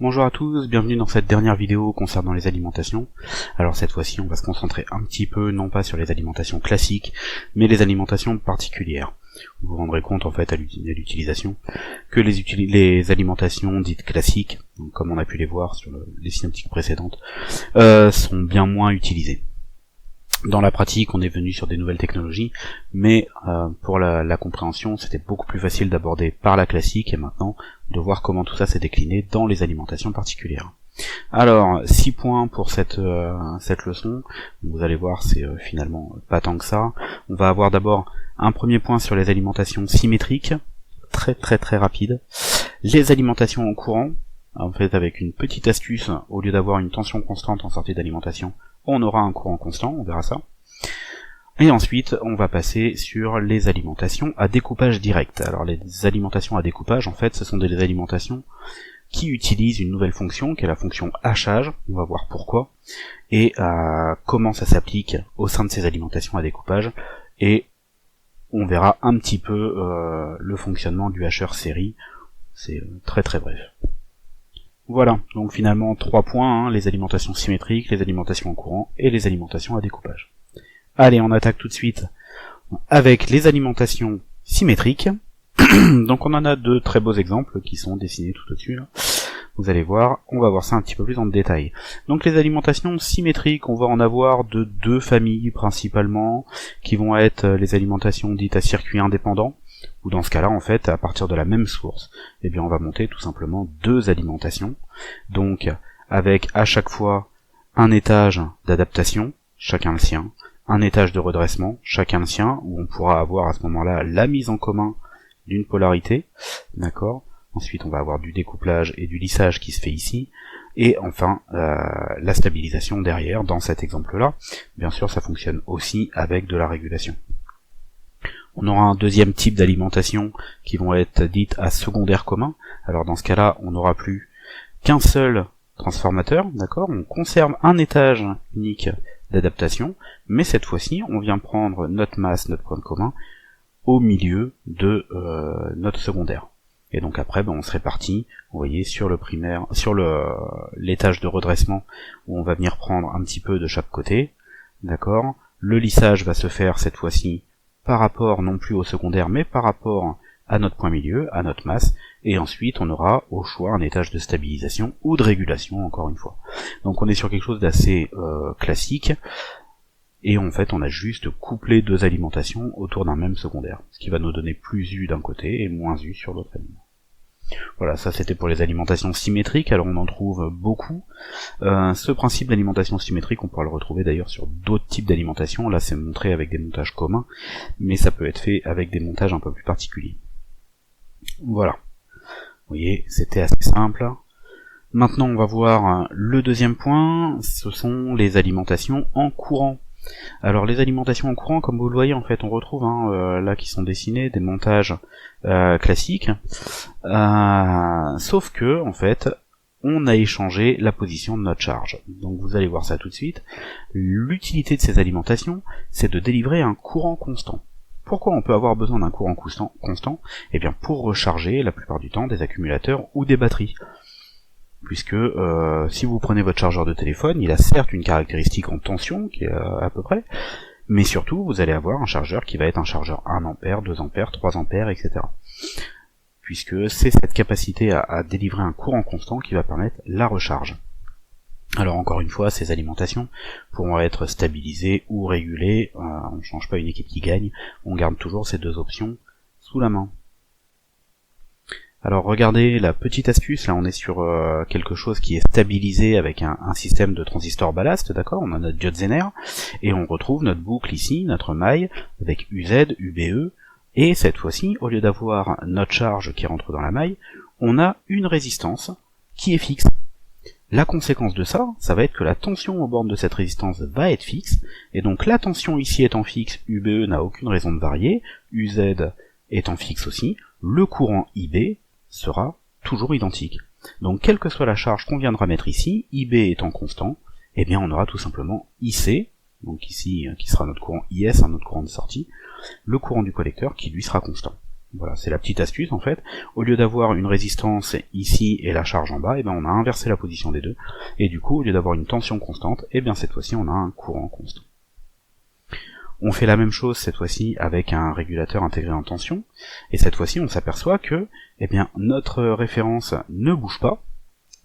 Bonjour à tous, bienvenue dans cette dernière vidéo concernant les alimentations. Alors cette fois-ci on va se concentrer un petit peu, non pas sur les alimentations classiques, mais les alimentations particulières. Vous vous rendrez compte en fait à l'utilisation que les alimentations dites classiques, comme on a pu les voir sur les synoptiques précédentes, sont bien moins utilisées. Dans la pratique, on est venu sur des nouvelles technologies, mais pour la compréhension, c'était beaucoup plus facile d'aborder par la classique et maintenant de voir comment tout ça s'est décliné dans les alimentations particulières. Alors, 6 points pour cette leçon. Vous allez voir, c'est finalement pas tant que ça. On va avoir d'abord un premier point sur les alimentations symétriques, très rapide. Les alimentations en courant, en fait avec une petite astuce, au lieu d'avoir une tension constante en sortie d'alimentation, on aura un courant constant, on verra ça. Et ensuite, on va passer sur les alimentations à découpage direct. Alors les alimentations à découpage, en fait, ce sont des alimentations qui utilisent une nouvelle fonction, qui est la fonction hachage, on va voir pourquoi, et comment ça s'applique au sein de ces alimentations à découpage, et on verra un petit peu le fonctionnement du hacheur série, c'est très bref. Voilà, donc finalement 3 points, les alimentations symétriques, les alimentations en courant et les alimentations à découpage. Allez, on attaque tout de suite avec les alimentations symétriques. Donc on en a 2 très beaux exemples qui sont dessinés tout au-dessus là. Vous allez voir, on va voir ça un petit peu plus en détail. Donc les alimentations symétriques, on va en avoir de 2 familles principalement, qui vont être les alimentations dites à circuit indépendant, ou dans ce cas-là, en fait, à partir de la même source, eh bien on va monter tout simplement 2 alimentations, donc avec à chaque fois un étage d'adaptation, chacun le sien, un étage de redressement, chacun le sien, où on pourra avoir à ce moment-là la mise en commun d'une polarité, d'accord. Ensuite on va avoir du découplage et du lissage qui se fait ici, et enfin la stabilisation derrière, dans cet exemple-là. Bien sûr ça fonctionne aussi avec de la régulation. On aura un deuxième type d'alimentation qui vont être dites à secondaire commun. Alors dans ce cas-là, on n'aura plus qu'un seul transformateur, d'accord. On conserve un étage unique d'adaptation, mais cette fois-ci, on vient prendre notre masse, notre point commun, au milieu de notre secondaire. Et donc après, on se répartit, vous voyez, sur le primaire, sur l'étage de redressement, où on va venir prendre un petit peu de chaque côté, d'accord. Le lissage va se faire cette fois-ci par rapport non plus au secondaire, mais par rapport à notre point milieu, à notre masse, et ensuite on aura au choix un étage de stabilisation ou de régulation, encore une fois. Donc on est sur quelque chose d'assez classique, et en fait on a juste couplé 2 alimentations autour d'un même secondaire, ce qui va nous donner plus U d'un côté et moins U sur l'autre aliment. Voilà, ça c'était pour les alimentations symétriques, alors on en trouve beaucoup. Ce principe d'alimentation symétrique, on pourra le retrouver d'ailleurs sur d'autres types d'alimentation, là c'est montré avec des montages communs, mais ça peut être fait avec des montages un peu plus particuliers. Voilà, vous voyez, c'était assez simple. Maintenant on va voir le deuxième point, ce sont les alimentations en courant. Alors les alimentations en courant, comme vous le voyez, en fait, on retrouve là qui sont dessinés des montages classiques, sauf que en fait, on a échangé la position de notre charge. Donc vous allez voir ça tout de suite. L'utilité de ces alimentations, c'est de délivrer un courant constant. Pourquoi on peut avoir besoin d'un courant constant? Eh bien pour recharger la plupart du temps des accumulateurs ou des batteries. Puisque si vous prenez votre chargeur de téléphone, il a certes une caractéristique en tension, qui est à peu près, mais surtout vous allez avoir un chargeur qui va être un chargeur 1 ampère, 2 ampères, 3 ampères, etc. Puisque c'est cette capacité à délivrer un courant constant qui va permettre la recharge. Alors encore une fois, ces alimentations pourront être stabilisées ou régulées, on ne change pas une équipe qui gagne, on garde toujours ces 2 options sous la main. Alors regardez la petite astuce, là on est sur quelque chose qui est stabilisé avec un système de transistor ballast, d'accord. On a notre diode Zener, et on retrouve notre boucle ici, notre maille, avec UZ, UBE, et cette fois-ci, au lieu d'avoir notre charge qui rentre dans la maille, on a une résistance qui est fixe. La conséquence de ça, ça va être que la tension aux bornes de cette résistance va être fixe, et donc la tension ici étant fixe, UBE n'a aucune raison de varier, UZ étant fixe aussi, le courant IB sera toujours identique. Donc quelle que soit la charge qu'on viendra mettre ici, IB étant constant, eh bien on aura tout simplement IC, donc ici qui sera notre courant IS, notre courant de sortie, le courant du collecteur qui lui sera constant. Voilà, c'est la petite astuce en fait. Au lieu d'avoir une résistance ici et la charge en bas, et bien on a inversé la position des deux, et du coup au lieu d'avoir une tension constante, et bien cette fois-ci on a un courant constant. On fait la même chose cette fois-ci avec un régulateur intégré en tension, et cette fois-ci on s'aperçoit que eh bien, notre référence ne bouge pas.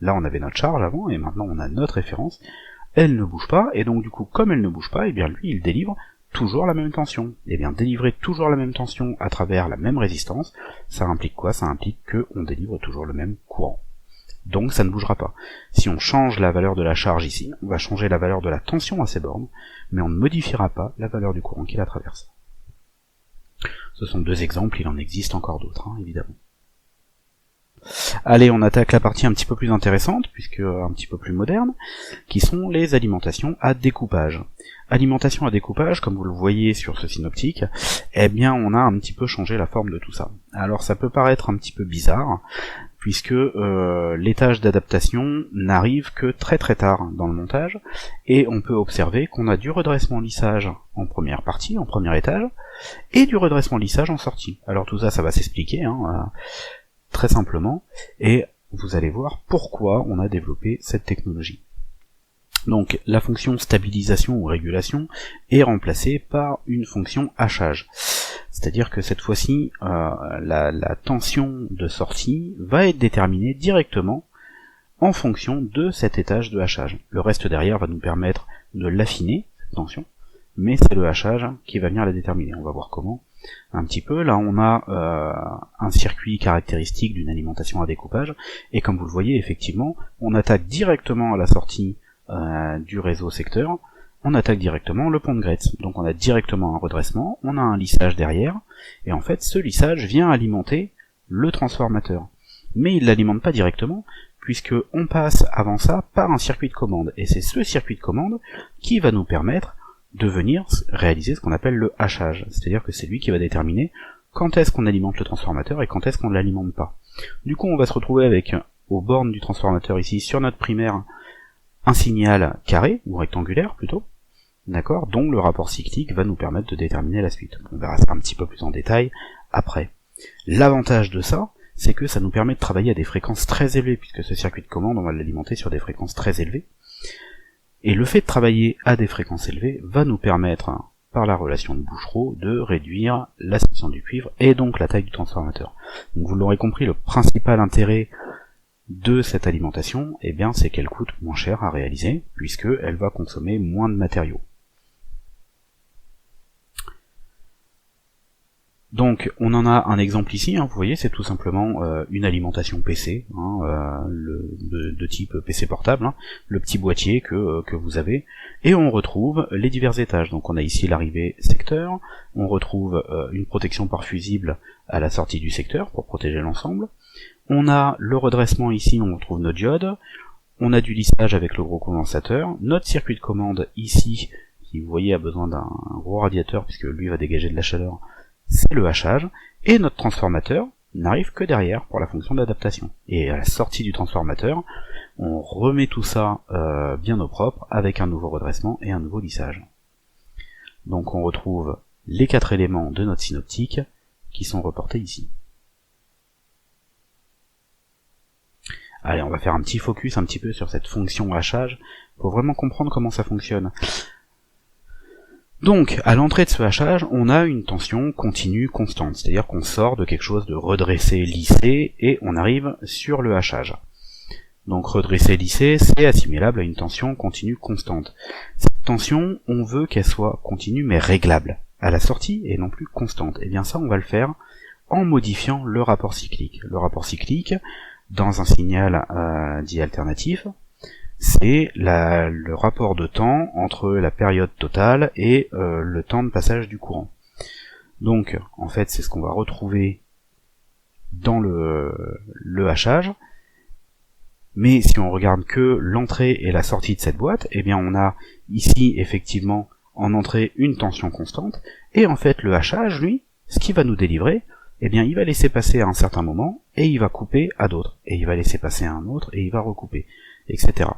Là on avait notre charge avant, et maintenant on a notre référence, elle ne bouge pas, et donc du coup comme elle ne bouge pas, et bien lui il délivre toujours la même tension. Et bien délivrer toujours la même tension à travers la même résistance, ça implique quoi? Ça implique qu'on délivre toujours le même courant. Donc ça ne bougera pas. Si on change la valeur de la charge ici, on va changer la valeur de la tension à ces bornes, mais on ne modifiera pas la valeur du courant qui la traverse. Ce sont deux exemples, il en existe encore d'autres, hein, évidemment. Allez, on attaque la partie un petit peu plus intéressante, puisque un petit peu plus moderne, qui sont les alimentations à découpage. Alimentation à découpage, comme vous le voyez sur ce synoptique, eh bien on a un petit peu changé la forme de tout ça. Alors ça peut paraître un petit peu bizarre, puisque l'étage d'adaptation n'arrive que très très tard dans le montage, et on peut observer qu'on a du redressement lissage en première partie, en premier étage, et du redressement lissage en sortie. Alors tout ça, ça va s'expliquer, hein, très simplement, et vous allez voir pourquoi on a développé cette technologie. Donc la fonction stabilisation ou régulation est remplacée par une fonction hachage. C'est-à-dire que cette fois-ci, la tension de sortie va être déterminée directement en fonction de cet étage de hachage. Le reste derrière va nous permettre de l'affiner, cette tension, mais c'est le hachage qui va venir la déterminer. On va voir comment un petit peu. Là on a un circuit caractéristique d'une alimentation à découpage, et comme vous le voyez effectivement, on attaque directement à la sortie du réseau secteur, on attaque directement le pont de Gretz. Donc on a directement un redressement, on a un lissage derrière, et en fait ce lissage vient alimenter le transformateur. Mais il l'alimente pas directement, puisque on passe avant ça par un circuit de commande, et c'est ce circuit de commande qui va nous permettre de venir réaliser ce qu'on appelle le hachage, c'est-à-dire que c'est lui qui va déterminer quand est-ce qu'on alimente le transformateur et quand est-ce qu'on ne l'alimente pas. Du coup on va se retrouver avec, aux bornes du transformateur ici, sur notre primaire, un signal carré, ou rectangulaire plutôt, d'accord, dont le rapport cyclique va nous permettre de déterminer la suite. On verra ça un petit peu plus en détail après. L'avantage de ça, c'est que ça nous permet de travailler à des fréquences très élevées, puisque ce circuit de commande, on va l'alimenter sur des fréquences très élevées, et le fait de travailler à des fréquences élevées va nous permettre, par la relation de Bouchereau, de réduire la section du cuivre, et donc la taille du transformateur. Donc vous l'aurez compris, le principal intérêt de cette alimentation, eh bien, c'est qu'elle coûte moins cher à réaliser, puisque elle va consommer moins de matériaux. Donc, on en a un exemple ici, hein, vous voyez, c'est tout simplement une alimentation PC, hein, de type PC portable, hein, le petit boîtier que vous avez, et on retrouve les divers étages. Donc on a ici l'arrivée secteur, on retrouve une protection par fusible à la sortie du secteur, pour protéger l'ensemble. On a le redressement ici, on retrouve nos diodes, on a du lissage avec le gros condensateur, notre circuit de commande ici, qui vous voyez a besoin d'un gros radiateur puisque lui va dégager de la chaleur, c'est le hachage, et notre transformateur n'arrive que derrière pour la fonction d'adaptation. Et à la sortie du transformateur, on remet tout ça bien au propre avec un nouveau redressement et un nouveau lissage. Donc on retrouve les 4 éléments de notre synoptique qui sont reportés ici. Allez, on va faire un petit focus un petit peu sur cette fonction hachage pour vraiment comprendre comment ça fonctionne. Donc, à l'entrée de ce hachage, on a une tension continue constante, c'est-à-dire qu'on sort de quelque chose de redressé, lissé, et on arrive sur le hachage. Donc redressé, lissé, c'est assimilable à une tension continue constante. Cette tension, on veut qu'elle soit continue mais réglable, à la sortie et non plus constante. Et bien ça, on va le faire en modifiant le rapport cyclique. Le rapport cyclique, dans un signal dit alternatif, c'est le rapport de temps entre la période totale et le temps de passage du courant. Donc, en fait, c'est ce qu'on va retrouver dans le hachage, mais si on regarde que l'entrée et la sortie de cette boîte, eh bien on a ici, effectivement, en entrée, une tension constante, et en fait, le hachage, lui, ce qu'il va nous délivrer, eh bien, il va laisser passer à un certain moment, et il va couper à d'autres, et il va laisser passer à un autre, et il va recouper, etc.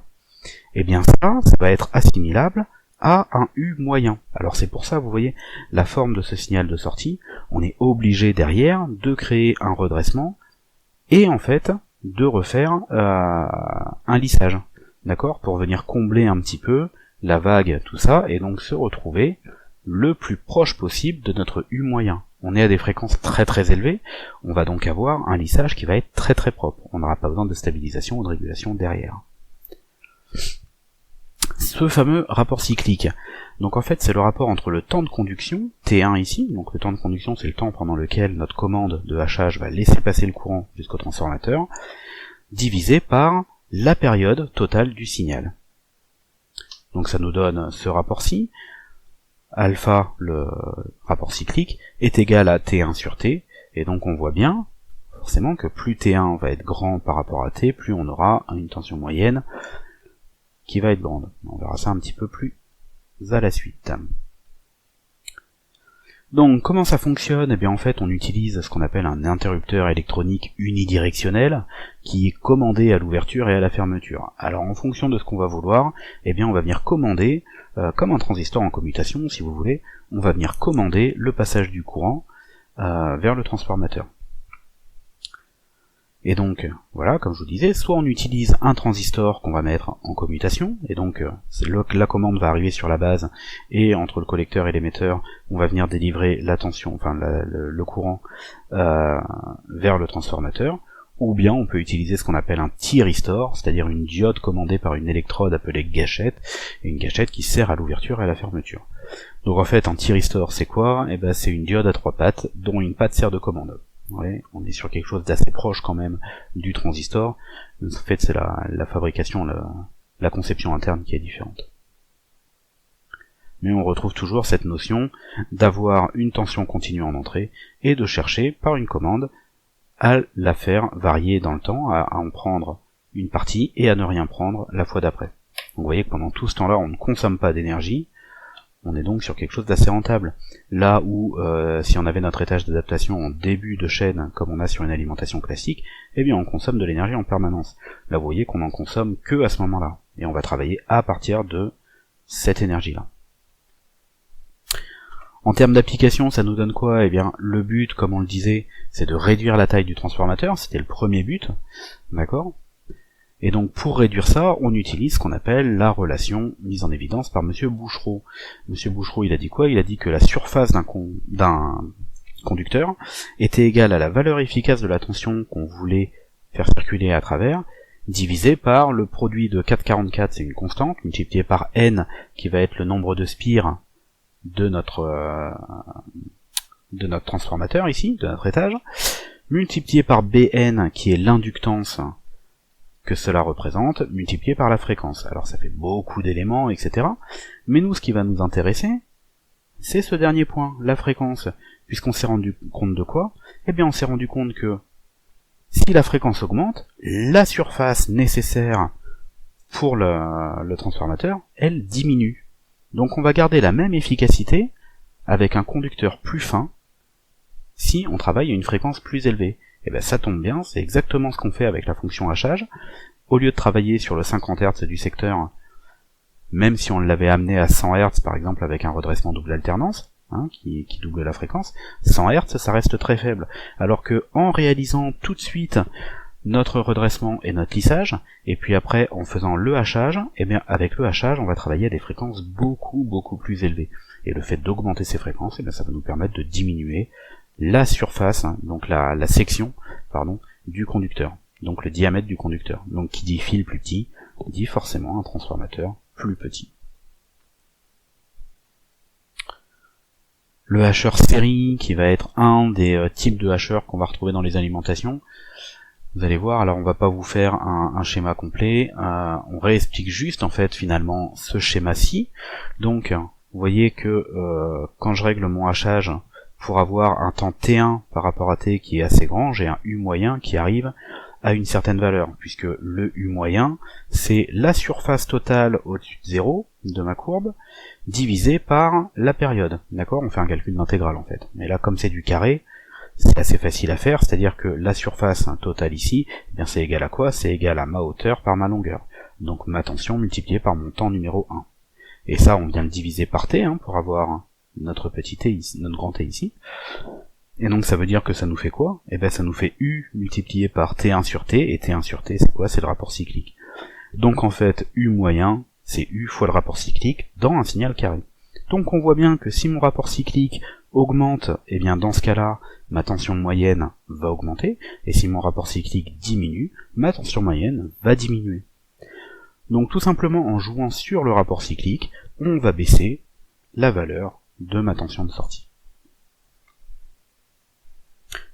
Eh bien ça va être assimilable à un U moyen. Alors c'est pour ça, vous voyez, la forme de ce signal de sortie, on est obligé derrière de créer un redressement et en fait de refaire un lissage, d'accord, pour venir combler un petit peu la vague, tout ça, et donc se retrouver le plus proche possible de notre U moyen. On est à des fréquences très très élevées, on va donc avoir un lissage qui va être très très propre. On n'aura pas besoin de stabilisation ou de régulation derrière. Ce fameux rapport cyclique, donc en fait c'est le rapport entre le temps de conduction, T1 ici, donc le temps de conduction c'est le temps pendant lequel notre commande de hachage va laisser passer le courant jusqu'au transformateur, divisé par la période totale du signal. Donc ça nous donne ce rapport-ci, alpha, le rapport cyclique, est égal à T1 sur T, et donc on voit bien, forcément, que plus T1 va être grand par rapport à T, plus on aura une tension moyenne qui va être grande. On verra ça un petit peu plus à la suite. Donc comment ça fonctionne? Eh bien en fait on utilise ce qu'on appelle un interrupteur électronique unidirectionnel qui est commandé à l'ouverture et à la fermeture. Alors en fonction de ce qu'on va vouloir, eh bien on va venir commander, comme un transistor en commutation si vous voulez, on va venir commander le passage du courant vers le transformateur. Et donc, voilà, comme je vous disais, soit on utilise un transistor qu'on va mettre en commutation, et donc la commande va arriver sur la base, et entre le collecteur et l'émetteur, on va venir délivrer la tension, enfin le courant vers le transformateur, ou bien on peut utiliser ce qu'on appelle un thyristor, c'est-à-dire une diode commandée par une électrode appelée gâchette, et une gâchette qui sert à l'ouverture et à la fermeture. Donc en fait, un thyristor c'est quoi? Eh ben c'est une diode à 3 pattes, dont une patte sert de commande. Ouais, on est sur quelque chose d'assez proche quand même du transistor. En fait, c'est la fabrication, la conception interne qui est différente. Mais on retrouve toujours cette notion d'avoir une tension continue en entrée et de chercher par une commande à la faire varier dans le temps, à en prendre une partie et à ne rien prendre la fois d'après. Donc vous voyez que pendant tout ce temps-là, on ne consomme pas d'énergie. On est donc sur quelque chose d'assez rentable. Là où, si on avait notre étage d'adaptation en début de chaîne, comme on a sur une alimentation classique, eh bien on consomme de l'énergie en permanence. Là vous voyez qu'on en consomme que à ce moment-là. Et on va travailler à partir de cette énergie-là. En termes d'application, ça nous donne quoi? Eh bien, le but, comme on le disait, c'est de réduire la taille du transformateur, c'était le premier but, d'accord? Et donc pour réduire ça, on utilise ce qu'on appelle la relation mise en évidence par Monsieur Bouchereau. Monsieur Bouchereau, il a dit quoi? Il a dit que la surface d'un conducteur était égale à la valeur efficace de la tension qu'on voulait faire circuler à travers, divisé par le produit de 4,44, c'est une constante, multiplié par n, qui va être le nombre de spires de notre transformateur ici, de notre étage, multiplié par Bn, qui est l'inductance que cela représente, multiplié par la fréquence. Alors ça fait beaucoup d'éléments, etc. Mais nous, ce qui va nous intéresser, c'est ce dernier point, la fréquence. Puisqu'on s'est rendu compte de quoi? Eh bien on s'est rendu compte que si la fréquence augmente, la surface nécessaire pour le transformateur, elle diminue. Donc on va garder la même efficacité avec un conducteur plus fin si on travaille à une fréquence plus élevée. Et bien ça tombe bien, c'est exactement ce qu'on fait avec la fonction hachage. Au lieu de travailler sur le 50 Hz du secteur, même si on l'avait amené à 100 Hz par exemple avec un redressement double alternance, qui double la fréquence, 100 Hz ça reste très faible. Alors que en réalisant tout de suite notre redressement et notre lissage, et puis après en faisant le hachage, et bien avec le hachage on va travailler à des fréquences beaucoup plus élevées. Et le fait d'augmenter ces fréquences, et bien ça va nous permettre de diminuer la surface, donc la section, du conducteur, donc le diamètre du conducteur. Donc qui dit fil plus petit, dit forcément un transformateur plus petit. Le hacheur série, qui va être un des types de hacheurs qu'on va retrouver dans les alimentations. Vous allez voir, alors on va pas vous faire un schéma complet, on réexplique juste en fait finalement ce schéma-ci. Donc vous voyez que quand je règle mon hachage, pour avoir un temps T1 par rapport à T qui est assez grand, j'ai un U moyen qui arrive à une certaine valeur, puisque le U moyen, c'est la surface totale au-dessus de 0 de ma courbe, divisé par la période. D'accord? On fait un calcul d'intégrale en fait. Mais là, comme c'est du carré, c'est assez facile à faire, c'est-à-dire que la surface totale ici, eh bien c'est égal à quoi? C'est égal à ma hauteur par ma longueur. Donc ma tension multipliée par mon temps numéro 1. et ça on vient le diviser par t pour avoir notre petit t ici, notre grand t ici. Et donc ça veut dire que ça nous fait quoi? Eh ben ça nous fait U multiplié par T1 sur T, et T1 sur T c'est quoi? C'est le rapport cyclique. Donc en fait U moyen c'est U fois le rapport cyclique dans un signal carré. Donc on voit bien que si mon rapport cyclique augmente, eh bien dans ce cas-là ma tension moyenne va augmenter, et si mon rapport cyclique diminue, ma tension moyenne va diminuer. Donc tout simplement en jouant sur le rapport cyclique, on va baisser la valeur de ma tension de sortie.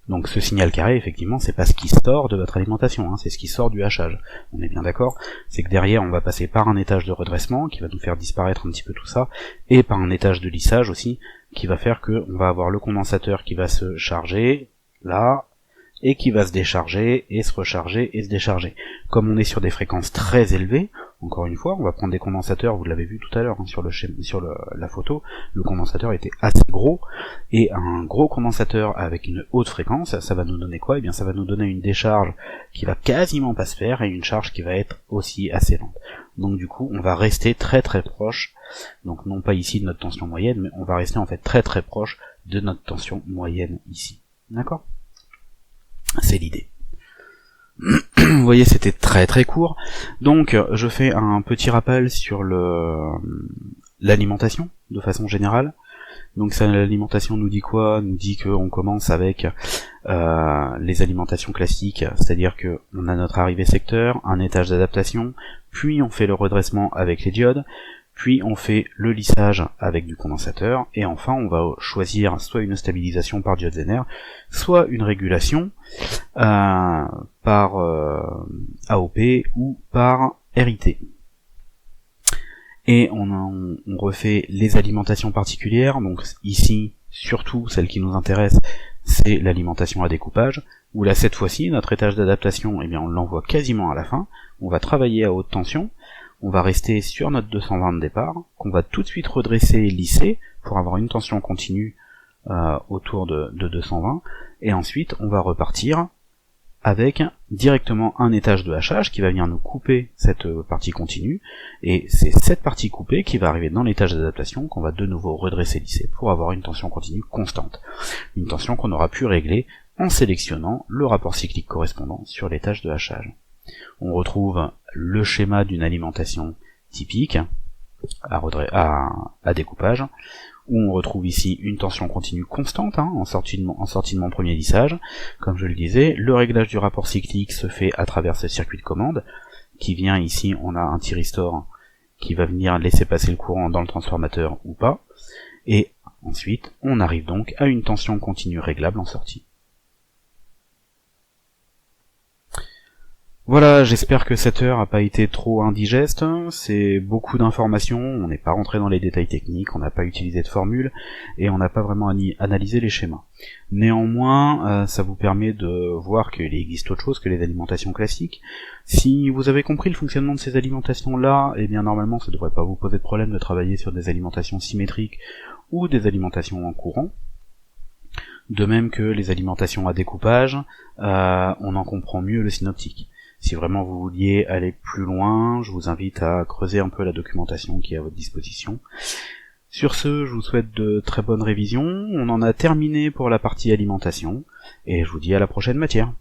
Donc ce signal carré, effectivement, c'est pas ce qui sort de votre alimentation, c'est ce qui sort du hachage. On est bien d'accord? C'est que derrière, on va passer par un étage de redressement, qui va nous faire disparaître un petit peu tout ça, et par un étage de lissage aussi, qui va faire que on va avoir le condensateur qui va se charger, là, et qui va se décharger, et se recharger, et se décharger. Comme on est sur des fréquences très élevées, encore une fois, on va prendre des condensateurs, vous l'avez vu tout à l'heure sur la photo, le condensateur était assez gros, et un gros condensateur avec une haute fréquence, ça va nous donner quoi? Eh bien ça va nous donner une décharge qui va quasiment pas se faire, et une charge qui va être aussi assez lente. Donc du coup, on va rester très très proche, donc non pas ici de notre tension moyenne, mais on va rester en fait très très proche de notre tension moyenne ici. D'accord? C'est l'idée. Vous voyez, c'était très très court. Donc, je fais un petit rappel sur l'alimentation, de façon générale. Donc, l'alimentation nous dit quoi? Nous dit qu'on commence avec les alimentations classiques, c'est-à-dire que on a notre arrivée secteur, un étage d'adaptation, puis on fait le redressement avec les diodes, puis on fait le lissage avec du condensateur, et enfin on va choisir soit une stabilisation par diode Zener, soit une régulation par AOP ou par RIT. Et on refait les alimentations particulières, donc ici, surtout celle qui nous intéresse, c'est l'alimentation à découpage, où là cette fois-ci, notre étage d'adaptation, eh bien on l'envoie quasiment à la fin, on va travailler à haute tension, on va rester sur notre 220 de départ, qu'on va tout de suite redresser et lisser, pour avoir une tension continue autour de 220, et ensuite on va repartir avec directement un étage de hachage qui va venir nous couper cette partie continue, et c'est cette partie coupée qui va arriver dans l'étage d'adaptation qu'on va de nouveau redresser lisser pour avoir une tension continue constante. Une tension qu'on aura pu régler en sélectionnant le rapport cyclique correspondant sur l'étage de hachage. On retrouve le schéma d'une alimentation typique à découpage, où on retrouve ici une tension continue constante en sortie de mon premier lissage. Comme je le disais, le réglage du rapport cyclique se fait à travers ce circuit de commande, qui vient ici, on a un thyristor qui va venir laisser passer le courant dans le transformateur ou pas, et ensuite on arrive donc à une tension continue réglable en sortie. Voilà, j'espère que cette heure a pas été trop indigeste, c'est beaucoup d'informations, on n'est pas rentré dans les détails techniques, on n'a pas utilisé de formule, et on n'a pas vraiment analysé les schémas. Néanmoins, ça vous permet de voir qu'il existe autre chose que les alimentations classiques. Si vous avez compris le fonctionnement de ces alimentations-là, eh bien normalement ça devrait pas vous poser de problème de travailler sur des alimentations symétriques ou des alimentations en courant. De même que les alimentations à découpage, on en comprend mieux le synoptique. Si vraiment vous vouliez aller plus loin, je vous invite à creuser un peu la documentation qui est à votre disposition. Sur ce, je vous souhaite de très bonnes révisions, on en a terminé pour la partie alimentation, et je vous dis à la prochaine matière.